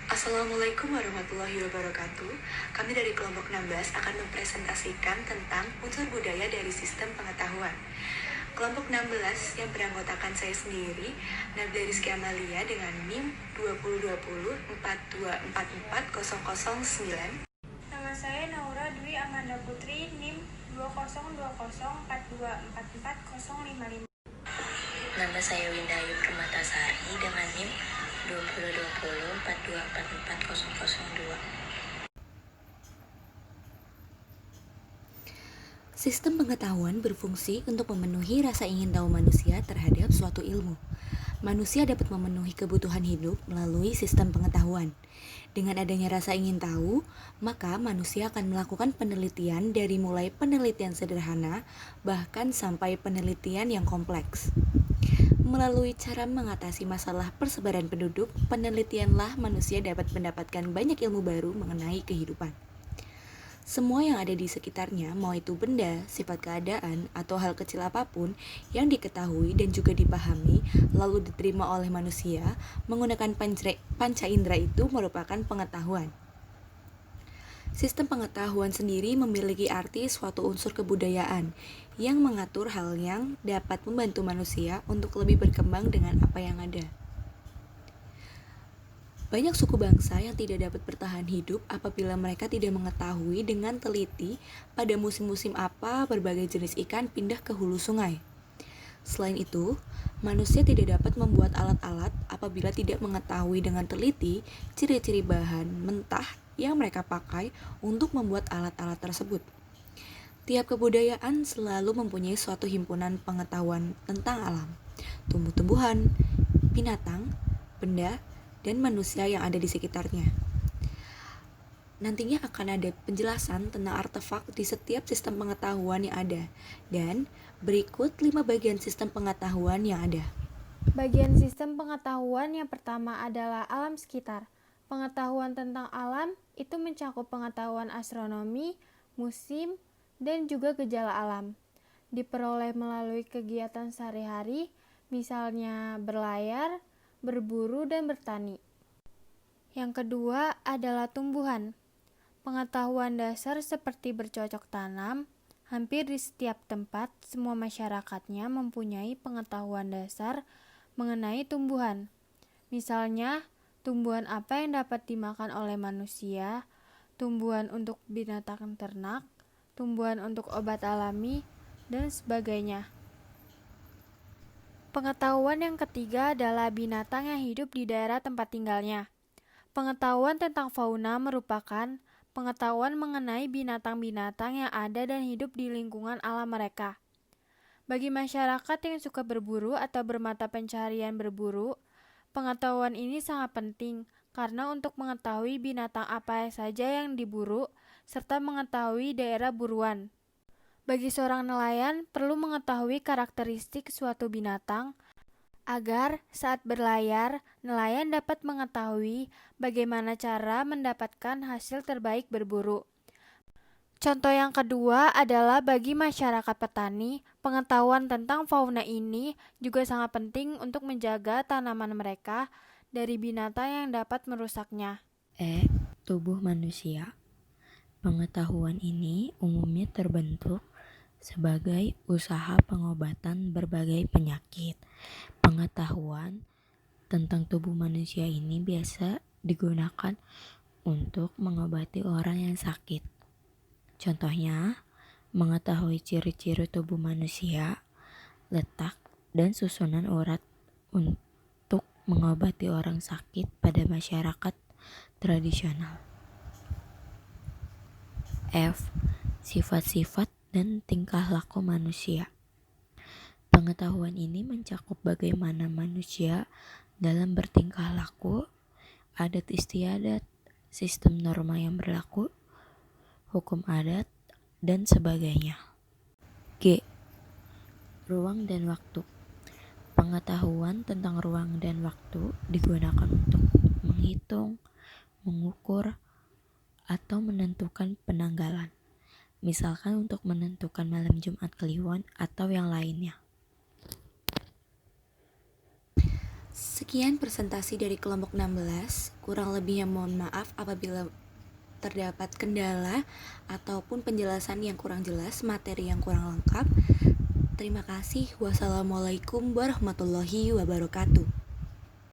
Assalamualaikum warahmatullahi wabarakatuh. Kami dari kelompok 16 akan mempresentasikan tentang unsur budaya dari sistem pengetahuan. Kelompok 16 yang beranggotakan saya sendiri, Nabila Rizky Amalia dengan NIM 2020 42444009. Nama saya Naura Dwi Amanda Putri, NIM 202042444055. Nama saya Windayu Permatasari dengan NIM 202042444002. Sistem pengetahuan berfungsi untuk memenuhi rasa ingin tahu manusia terhadap suatu ilmu. Manusia dapat memenuhi kebutuhan hidup melalui sistem pengetahuan. Dengan adanya rasa ingin tahu, maka manusia akan melakukan penelitian dari mulai penelitian sederhana bahkan sampai penelitian yang kompleks. Melalui cara mengatasi masalah persebaran penduduk, penelitianlah manusia dapat mendapatkan banyak ilmu baru mengenai kehidupan. Semua yang ada di sekitarnya, mau itu benda, sifat keadaan, atau hal kecil apapun yang diketahui dan juga dipahami, lalu diterima oleh manusia, menggunakan panca indera itu merupakan pengetahuan. Sistem pengetahuan sendiri memiliki arti suatu unsur kebudayaan yang mengatur hal yang dapat membantu manusia untuk lebih berkembang dengan apa yang ada. Banyak suku bangsa yang tidak dapat bertahan hidup apabila mereka tidak mengetahui dengan teliti pada musim-musim apa berbagai jenis ikan pindah ke hulu sungai. Selain itu, manusia tidak dapat membuat alat-alat apabila tidak mengetahui dengan teliti ciri-ciri bahan mentah yang mereka pakai untuk membuat alat-alat tersebut. Tiap kebudayaan selalu mempunyai suatu himpunan pengetahuan tentang alam, tumbuh-tumbuhan, binatang, benda, dan manusia yang ada di sekitarnya. Nantinya akan ada penjelasan tentang artefak di setiap sistem pengetahuan yang ada, dan berikut 5 bagian sistem pengetahuan yang ada. Bagian sistem pengetahuan yang pertama adalah alam sekitar. Pengetahuan tentang alam itu mencakup pengetahuan astronomi, musim, dan juga gejala alam. Diperoleh melalui kegiatan sehari-hari, misalnya berlayar, berburu, dan bertani. Yang kedua adalah tumbuhan. Pengetahuan dasar seperti bercocok tanam, hampir di setiap tempat semua masyarakatnya mempunyai pengetahuan dasar mengenai tumbuhan. Misalnya, tumbuhan apa yang dapat dimakan oleh manusia, tumbuhan untuk binatang ternak, tumbuhan untuk obat alami, dan sebagainya. Pengetahuan yang ketiga adalah binatang yang hidup di daerah tempat tinggalnya. Pengetahuan tentang fauna merupakan pengetahuan mengenai binatang-binatang yang ada dan hidup di lingkungan alam mereka. Bagi masyarakat yang suka berburu atau bermata pencaharian berburu, pengetahuan ini sangat penting karena untuk mengetahui binatang apa saja yang diburu serta mengetahui daerah buruan. Bagi seorang nelayan, perlu mengetahui karakteristik suatu binatang agar saat berlayar, nelayan dapat mengetahui bagaimana cara mendapatkan hasil terbaik berburu. Contoh yang kedua adalah bagi masyarakat petani, pengetahuan tentang fauna ini juga sangat penting untuk menjaga tanaman mereka dari binatang yang dapat merusaknya. Tubuh manusia. Pengetahuan ini umumnya terbentuk sebagai usaha pengobatan berbagai penyakit. Pengetahuan tentang tubuh manusia ini biasa digunakan untuk mengobati orang yang sakit. Contohnya, mengetahui ciri-ciri tubuh manusia, letak, dan susunan urat untuk mengobati orang sakit pada masyarakat tradisional. F. Sifat-sifat dan tingkah laku manusia. Pengetahuan ini mencakup bagaimana manusia dalam bertingkah laku, adat istiadat, sistem norma yang berlaku, hukum adat, dan sebagainya. G. Ruang dan waktu. Pengetahuan tentang ruang dan waktu digunakan untuk menghitung, mengukur, atau menentukan penanggalan. Misalkan untuk menentukan malam Jumat Kliwon atau yang lainnya. Sekian presentasi dari kelompok 16. Kurang lebihnya mohon maaf apabila terdapat kendala ataupun penjelasan yang kurang jelas, materi yang kurang lengkap. Terima kasih. Wassalamualaikum warahmatullahi wabarakatuh.